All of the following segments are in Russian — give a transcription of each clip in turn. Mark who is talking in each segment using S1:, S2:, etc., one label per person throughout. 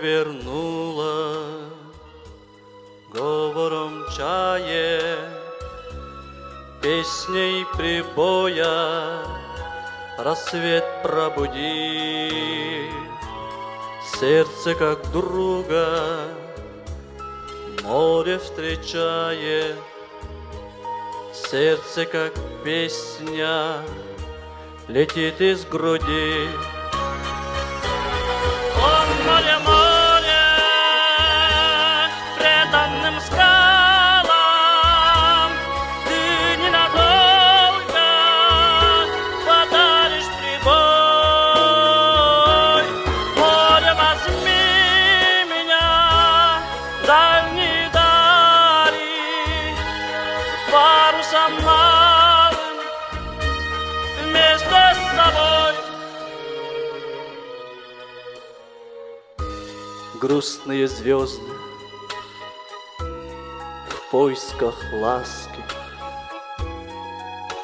S1: вернула говором чае, песней прибоя рассвет пробуди. Сердце как друга море встречает, сердце как песня летит из груди. Он море, море, преданным скалам, ты ненадолго подаришь прибой. Море, возьми меня в дальние дали, парусом малым вместе с собой. Грустные звезды в поисках ласки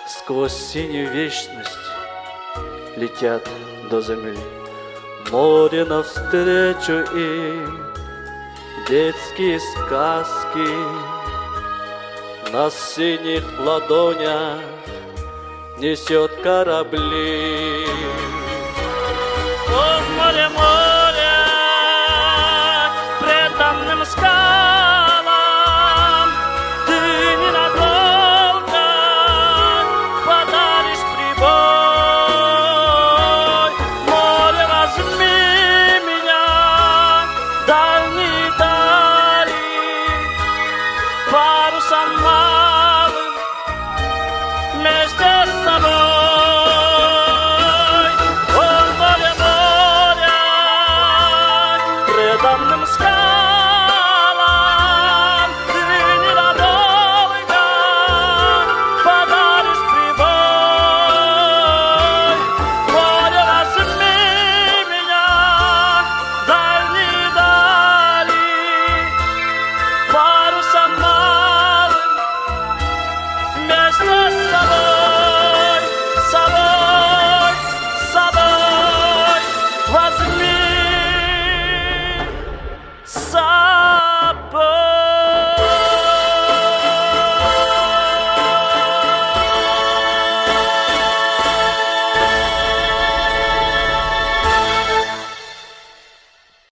S1: сквозь синюю вечность летят до земли. Море навстречу им, детские сказки на синих ладонях несет корабли. О, море, море, преданным скалам, ты ненадолго подаришь прибой. Море, возьми меня в дальние дали, парусом малым вместе с собой. О, море, море, преданным скалам,